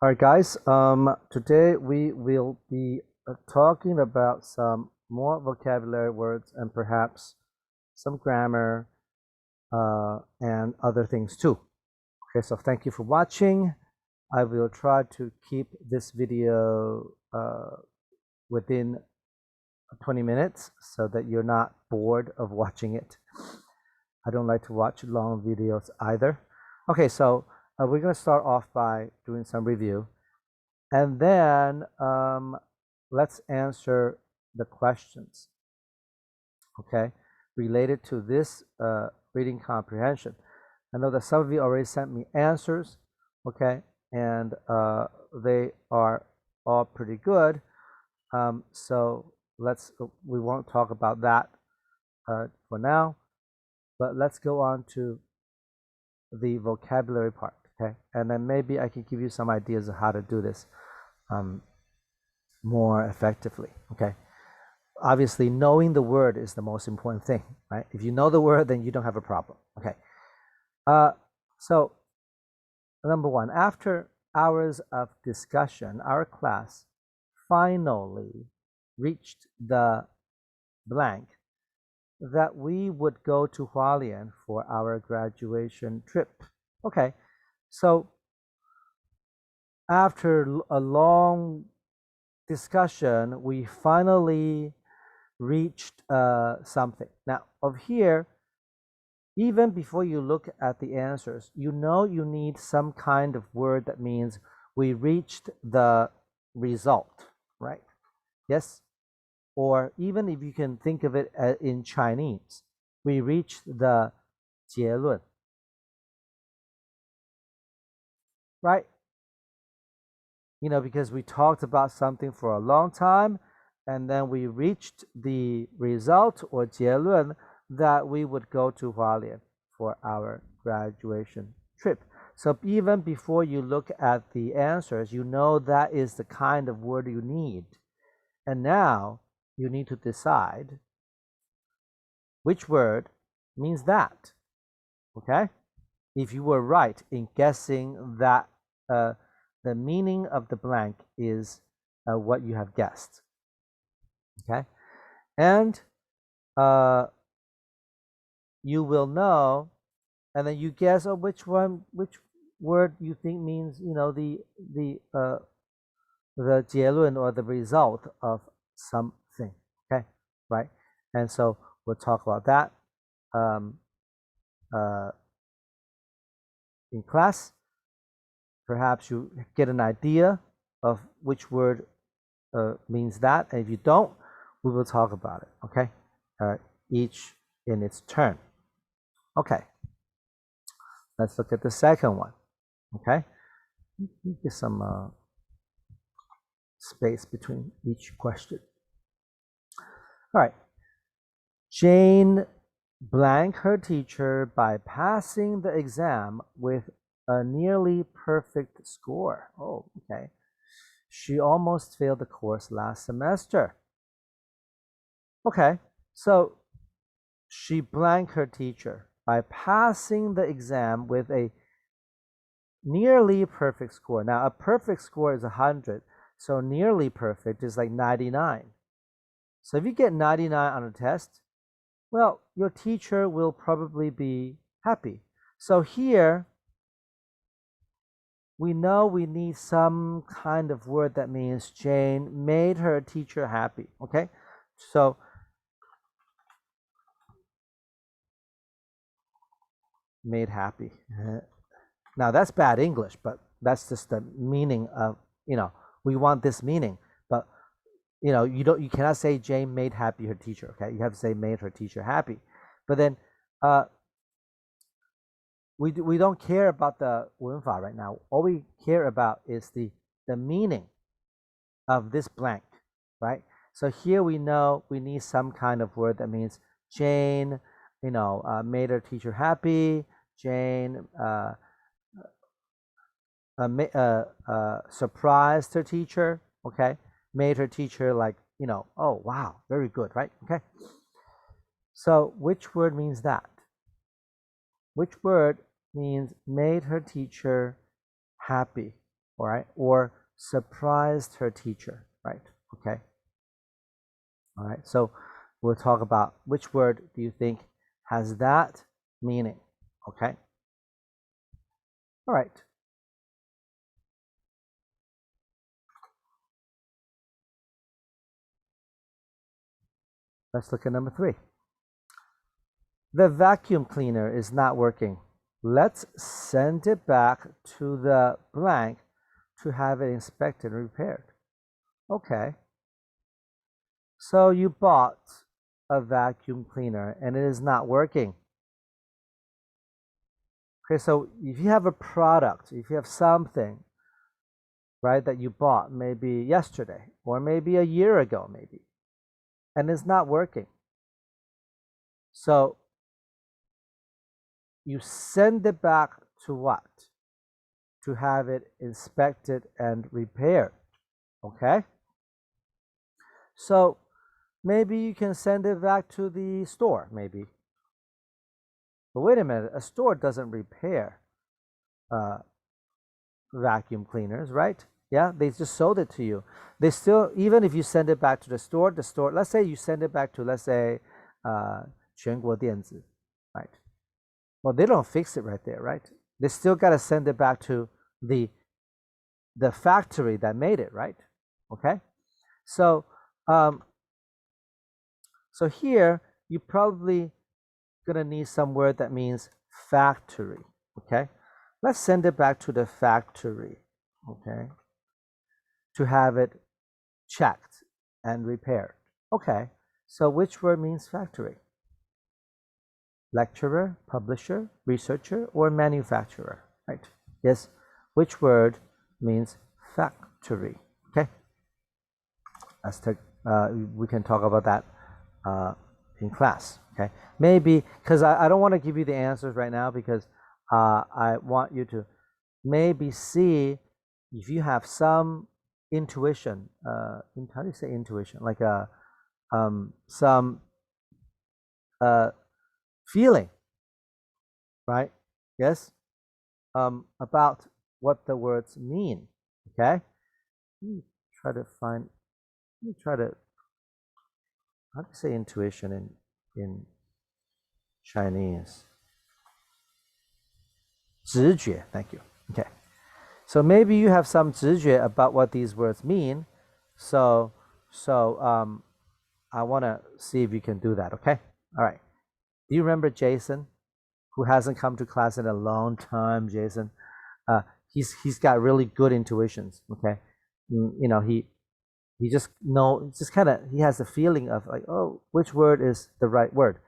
All right, guys. Today we will be talking about some more vocabulary words and perhaps some grammar and other things too. Okay, so thank you for watching. I will try to keep this video within 20 minutes so that you're not bored of watching it. I don't like to watch long videos either. Okay, so we're going to start off by doing some review. And then let's answer the questions, okay, related to this reading comprehension. I know that some of you already sent me answers, okay, and they are all pretty good. So we won't talk about that for now, but let's go on to the vocabulary part, okay, and then maybe I can give you some ideas of how to do this more effectively, okay. Obviously, knowing the word is the most important thing, right? If you know the word, then you don't have a problem, okay. So number one, after hours of discussion, our class finally reached the blank that we would go to Hualien for our graduation trip. Okay, so after a long discussion, we finally reached something. Now, of here, even before you look at the answers, you know you need some kind of word that means we reached the result, right? Yes? Or even if you can think of it in Chinese, we reached the 结论, right? You know, because we talked about something for a long time, and then we reached the result or 结论 that we would go to Hualien for our graduation trip. So even before you look at the answers, you know that is the kind of word you need. And now you need to decide which word means that, okay? If you were right in guessing that the meaning of the blank is what you have guessed, okay? And you will know, and then you guess which word you think means, you know, the 结论 or the result of something, okay, right? And so we'll talk about that in class. Perhaps you get an idea of which word means that, and if you don't, we will talk about it, okay? Each in its turn. Okay, let's look at the second one, okay? Get some space between each question. All right, Jane blanked her teacher by passing the exam with a nearly perfect score. Oh, okay. She almost failed the course last semester. Okay, so she blanked her teacher by passing the exam with a nearly perfect score. Now, a perfect score is 100, so nearly perfect is like 99. So if you get 99 on a test, well, your teacher will probably be happy. So here, we know we need some kind of word that means Jane made her teacher happy, okay? So made happy. Now that's bad English, but that's just the meaning of, you know, we want this meaning, but you know, you cannot say Jane made happy her teacher, okay? You have to say made her teacher happy. But then we don't care about the 文法 right now. All we care about is the meaning of this blank, right? So here we know we need some kind of word that means Jane, you know, made her teacher happy. Jane surprised her teacher, okay? Made her teacher like, you know, oh, wow, very good, right? Okay. So which word means that? Which word means made her teacher happy? all right, or surprised her teacher, right? Okay. All right, so we'll talk about which word do you think has that meaning, okay? All right. Let's look at number 3. The vacuum cleaner is not working. Let's send it back to the blank to have it inspected and repaired. Okay. So you bought a vacuum cleaner and it is not working. Okay, so if you have a product, if you have something, right, that you bought maybe yesterday or maybe a year ago, maybe, and it's not working. So you send it back to what? To have it inspected and repaired. Okay? So maybe you can send it back to the store, maybe. But wait a minute, a store doesn't repair vacuum cleaners, right? Yeah, they just sold it to you. They still, even if you send it back to the store, let's say you send it back to, let's say, 全国电子, right? Well, they don't fix it right there, right? They still got to send it back to the factory that made it, right? Okay, so so here you probably gonna need some word that means factory. Okay, let's send it back to the factory. Okay, to have it checked and repaired. Okay, so which word means factory? Lecturer, publisher, researcher, or manufacturer, right? Yes, which word means factory? Okay, let's take, we can talk about that in class, okay? Maybe, because I don't want to give you the answers right now because I want you to maybe see if you have some intuition, how do you say intuition? Like some feeling, right? Yes, about what the words mean. Okay, let me try to find. Let me try to. How do you say intuition in Chinese? 直觉. Thank you. Okay, so maybe you have some 直觉 about what these words mean. So I want to see if you can do that. Okay. All right. Do you remember Jason, who hasn't come to class in a long time? Jason, he's got really good intuitions. Okay, you know he just kind of he has a feeling of like, oh, which word is the right word.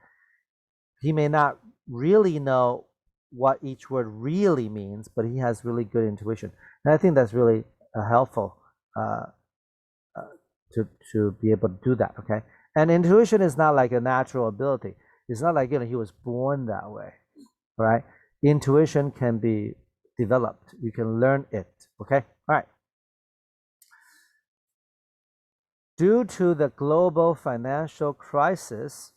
He may not really know what each word really means, but he has really good intuition, and I think that's really helpful to be able to do that. Okay, and intuition is not like a natural ability. It's not like he was born that way, right? Intuition can be developed. You can learn it. Okay, all right. Due to the global financial crisis,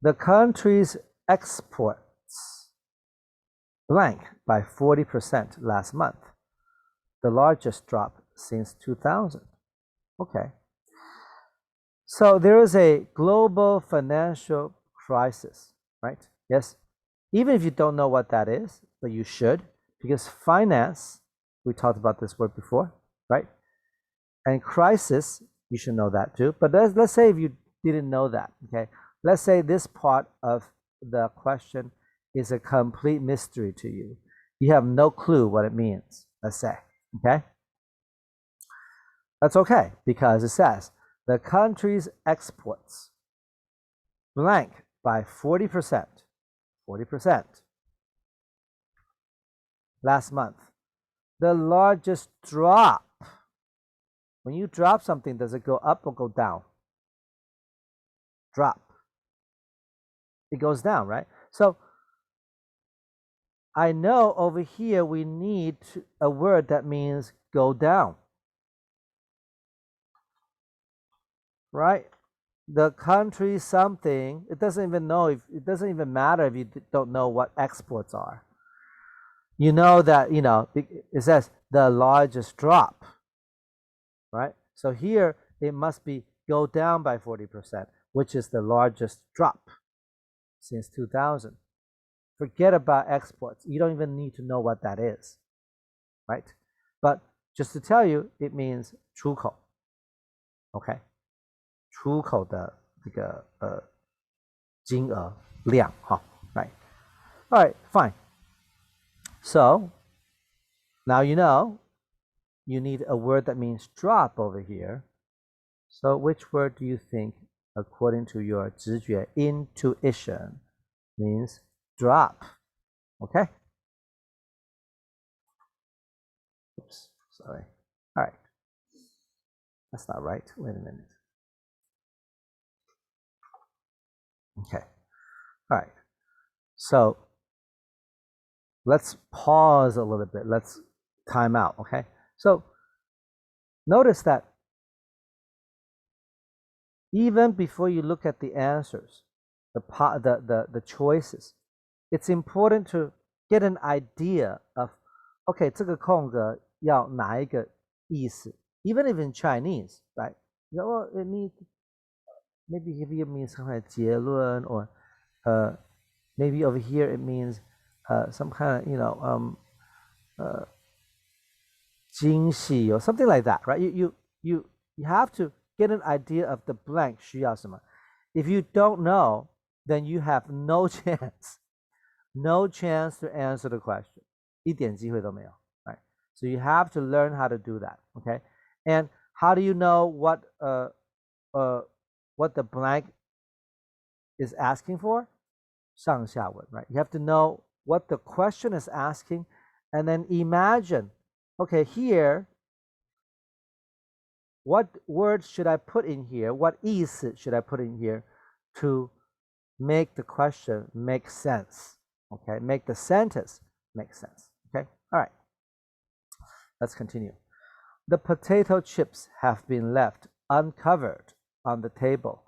the country's exports blank by 40% last month, the largest drop since 2000. Okay. So there is a global financial crisis, right? Yes. Even if you don't know what that is, but you should, because finance, we talked about this word before, right? And crisis, you should know that too. But let's say if you didn't know that, okay? Let's say this part of the question is a complete mystery to you. You have no clue what it means, let's say, okay? That's okay, because it says, the country's exports blank by 40%, 40% last month. The largest drop. When you drop something, does it go up or go down? Drop. It goes down, right? So I know over here we need a word that means go down. Right? The country something, it doesn't even matter if you don't know what exports are. You know that, it says the largest drop, right? So here it must be go down by 40%, which is the largest drop since 2000. Forget about exports. You don't even need to know what that is, right? But just to tell you, it means 出口 ，OK， 出口的这个金额量哈，right? All right, fine. So now you know you need a word that means drop over here. So which word do you think, according to your 直觉 intuition, means drop? Okay. Oops, sorry. All right. That's not right. Wait a minute. Okay. All right. So let's pause a little bit. Let's time out. Okay. So notice that even before you look at the answers, the choices, it's important to get an idea of, okay, 这个空格要哪一个意思? Even if in Chinese, right? Well, it means maybe here it means some kind of 结论, or maybe over here it means some kind of惊喜 or something like that, right? You have to get an idea of the blank 需要什么. If you don't know, then you have no chance to answer the question. 一点机会都没有, right? So you have to learn how to do that, okay? And how do you know what the blank is asking for? 上下文, right? You have to know what the question is asking, and then imagine, okay, here, what words should I put in here? What 意思 should I put in here to make the question make sense? Okay, make the sentence make sense. Okay, all right. Let's continue. The potato chips have been left uncovered on the table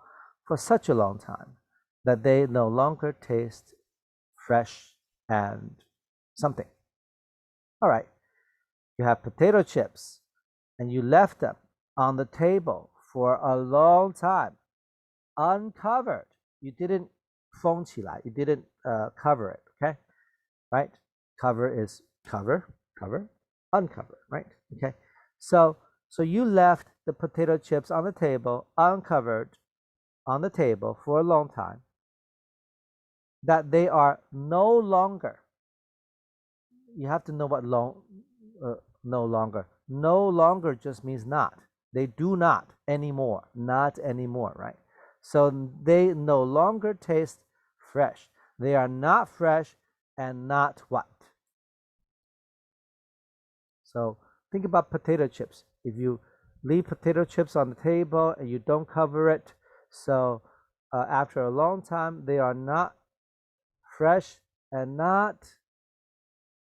for such a long time that they no longer taste fresh and something. All right, you have potato chips and you left them on the table for a long time, uncovered. You didn't 封起来, you didn't cover it, okay? Right? Cover is cover, uncover, right? Okay. So you left the potato chips on the table, uncovered on the table for a long time, that they are no longer. You have to know what no longer. No longer just means not. They do not anymore, not anymore, right? So they no longer taste fresh. They are not fresh and not what? So think about potato chips. If you leave potato chips on the table and you don't cover it, so after a long time, they are not fresh and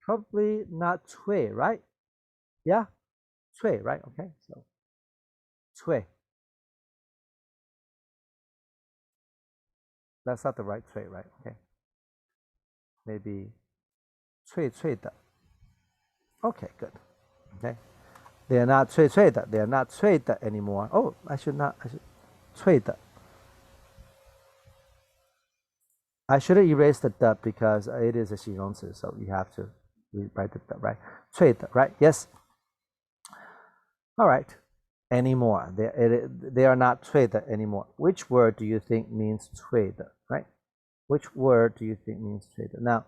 probably not 脆, right? Yeah, 脆, right? Okay, so 脆. That's not the right 脆, right? Okay. Maybe 脆脆的. Okay, good. Okay. They are not 脆脆的. They are not 脆的 anymore. Oh, I should 脆的. I should have erased the 的 because it is a 形容词, so you have to rewrite the 的, right? 脆的, right? Yes. All right. Anymore. They are not 脆的 anymore. Which word do you think means 脆的, right? Which word do you think means 脆的? Now,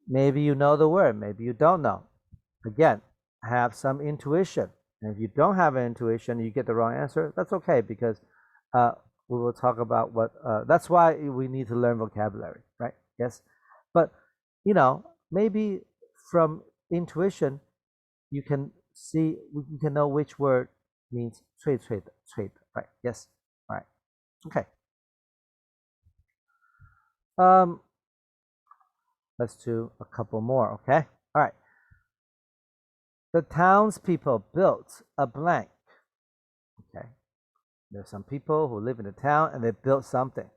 maybe you know the word, maybe you don't know. Again, have some intuition. And if you don't have an intuition, you get the wrong answer, that's okay, because we will talk about what, that's why we need to learn vocabulary, right? Yes. But, maybe from intuition, you can see, you can know which word means 脆脆的, 脆的, right? Yes. All right. Okay. Let's do a couple more, okay? All right. The townspeople built a blank. Okay. There's some people who live in the town and they built something.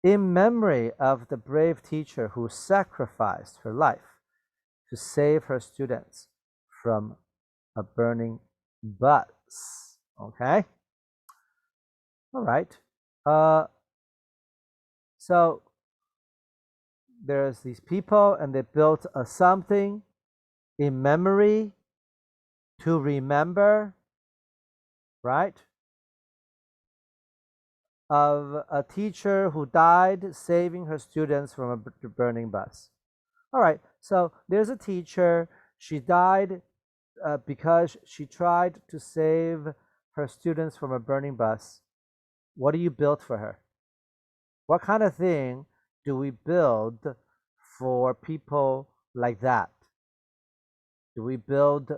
In memory of the brave teacher who sacrificed her life to save her students from a burning bus. Okay. All right. So there's these people, and they built a something in memory to remember, right? Of a teacher who died saving her students from a burning bus. All right. So there's a teacher. She died because she tried to save her students from a burning bus. What do you build for her? What kind of thing do we build for people like that? Do we build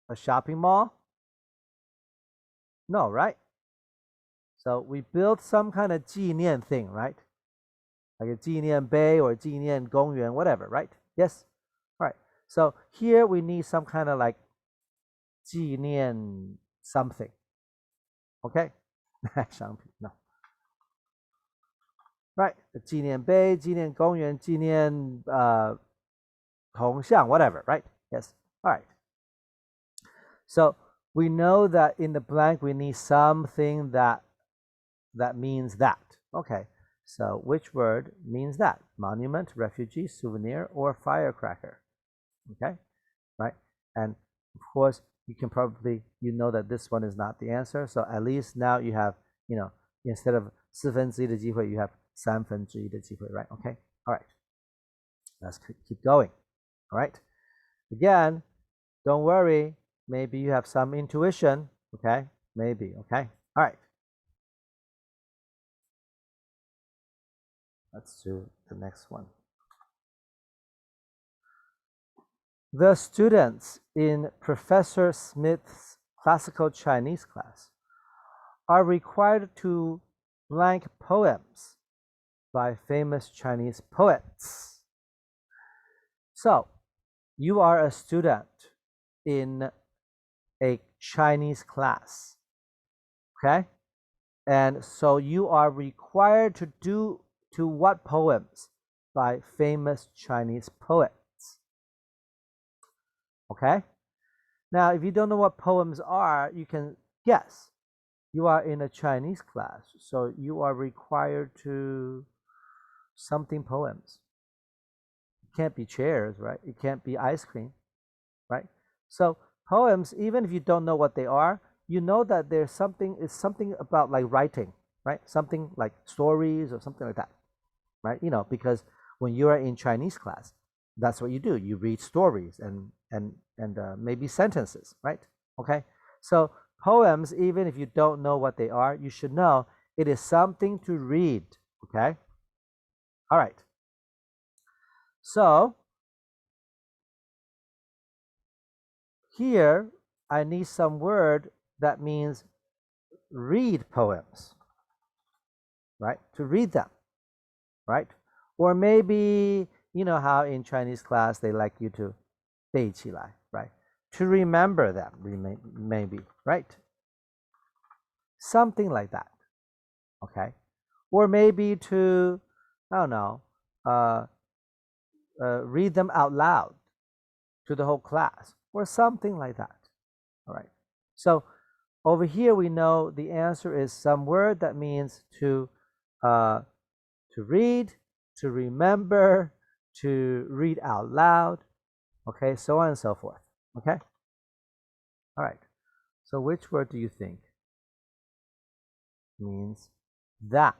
a shopping mall? No, right? So we build some kind of 纪念 thing, right? Like a 纪念碑 or 纪念公园, whatever, right? Yes? All right. So here we need some kind of like 纪念 something. Okay? 商品, no. Right? 纪念碑, 纪念公园, 纪念铜像, whatever, right? Yes. All right. So we know that in the blank we need something that means that. Okay. So which word means that? Monument, refugee, souvenir, or firecracker? Okay. Right? And of course, you can probably, you know that this one is not the answer. So at least now you have, instead of 1/4的机会, you have 1/3的机会, right? Okay. All right. Let's keep going. All right. Again, don't worry. Maybe you have some intuition. Okay. Maybe. Okay. All right. Let's do the next one. The students in Professor Smith's classical Chinese class are required to blank poems by famous Chinese poets. So, you are a student in a Chinese class, okay? And so you are required to do what poems by famous Chinese poets. Okay? Now, if you don't know what poems are, you can guess. You are in a Chinese class, so you are required to something poems. It can't be chairs, right? It can't be ice cream, right? So poems, even if you don't know what they are, you know that there's something, it's something about like writing, right? Something like stories or something like that, right? Because when you are in Chinese class, that's what you do. You read stories and maybe sentences, right? Okay. So poems, even if you don't know what they are, you should know it is something to read. Okay. All right. So here I need some word that means read poems, right? To read them, right? Or maybe, you know how in Chinese class they like you to 背起来, right? To remember them, maybe, right? Something like that, okay? Or maybe to, I don't know, read them out loud to the whole class, or something like that, all right? So over here we know the answer is some word that means to read, to remember, to read out loud, okay, so on and so forth, okay? All right, so which word do you think means that?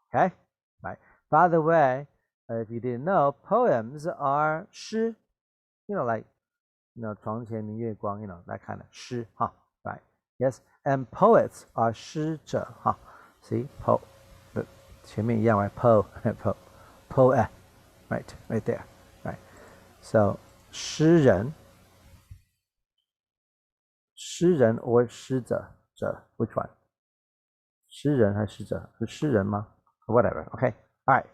Okay, right. By the way, if you didn't know, poems are 诗, like, 床前明月光, that kind of 诗, huh? Right. Yes, and poets are 诗者, huh? See, po, 前面一样, right? Poet, right there, right. So 诗人 or 诗者, which one? 诗人还是诗者? 是诗人吗? Whatever, okay, all right.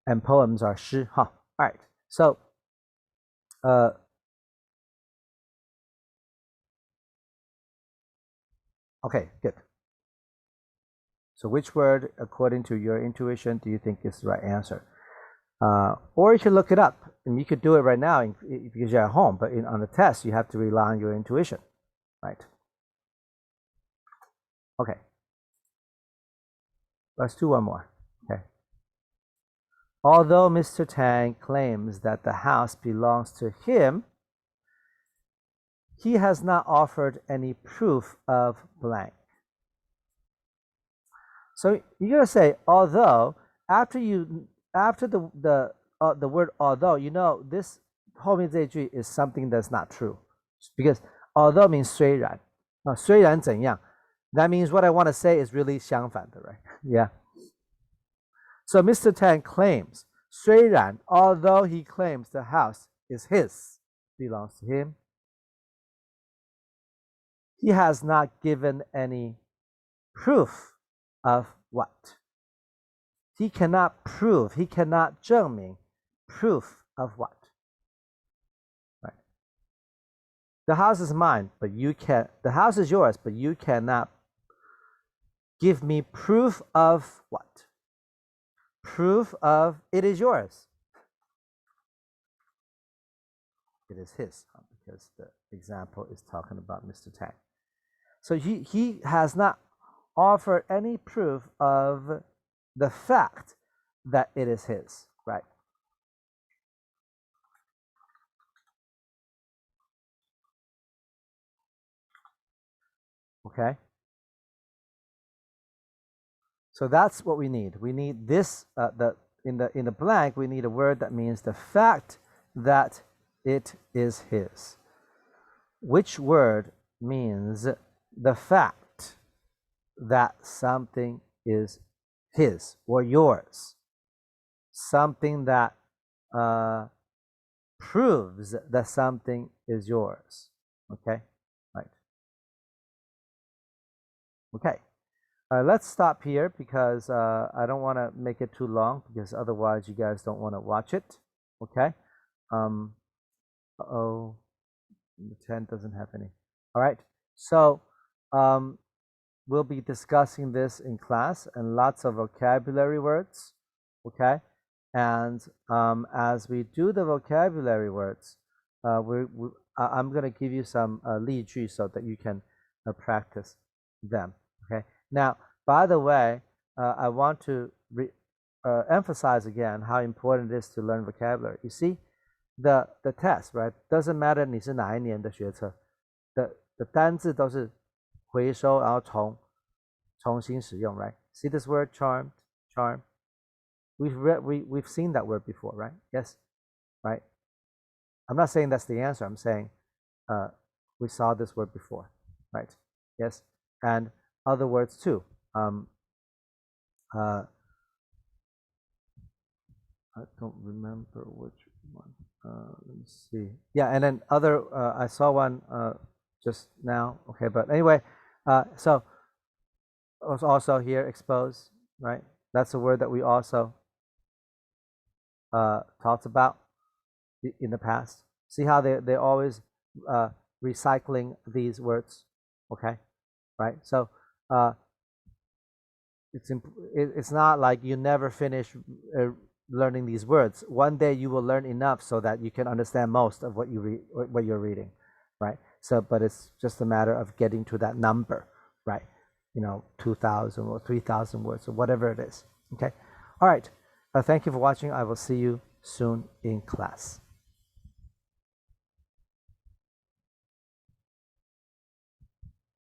And poems are 诗, huh? All right, so okay, good. So which word, according to your intuition, do you think is the right answer? Or you can look it up. and you could do it right now because you're at home, but on the test, you have to rely on your intuition, right? Okay. Let's do one more. Okay. Although Mr. Tang claims that the house belongs to him, he has not offered any proof of blank. So you're gonna say although after the word although, you know this 后面这一句 is something that's not true because although means 虽然虽然怎样 that means what I want to say is really 相反的 right? Yeah. So Mr. Tang claims 虽然 although he claims the house is his, belongs to him, he has not given any proof of what? He cannot prove, he cannot 证明 proof of what? Right. The house is mine, but the house is yours, but you cannot give me proof of what? Proof of it is yours. It is his, because the example is talking about Mr. Tang. So he has not offered any proof of the fact that it is his, right? Okay. So that's what we need. We need this. In the blank, we need a word that means the fact that it is his. Which word means the fact that something is his or yours? Something that proves that something is yours. Okay, right. Okay. Let's stop here because I don't want to make it too long because otherwise you guys don't want to watch it. Okay. Uh-oh. The 10 doesn't have any. All right. So we'll be discussing this in class and lots of vocabulary words. Okay. And as we do the vocabulary words, I'm going to give you some 例句 so that you can practice them. Okay. Now, by the way, I want to emphasize again how important it is to learn vocabulary. You see, the test, right? Doesn't matter 你是哪一年的学测的单字都是回收然后重新使用 right? See this word charmed, charm? We've seen that word before, right? Yes, right? I'm not saying that's the answer. I'm saying we saw this word before, right? Yes, and other words too. I don't remember which one. Let me see. Yeah, and then other. I saw one just now. Okay, but anyway, so was also here expose, right? That's a word that we also talked about in the past. See how they're always recycling these words, okay? Right. So it's not like you never finish learning these words. One day you will learn enough so that you can understand most of what you're reading, right? So, but it's just a matter of getting to that number, right? 2,000 or 3,000 words or whatever it is. Okay. All right. Thank you for watching. I will see you soon in class.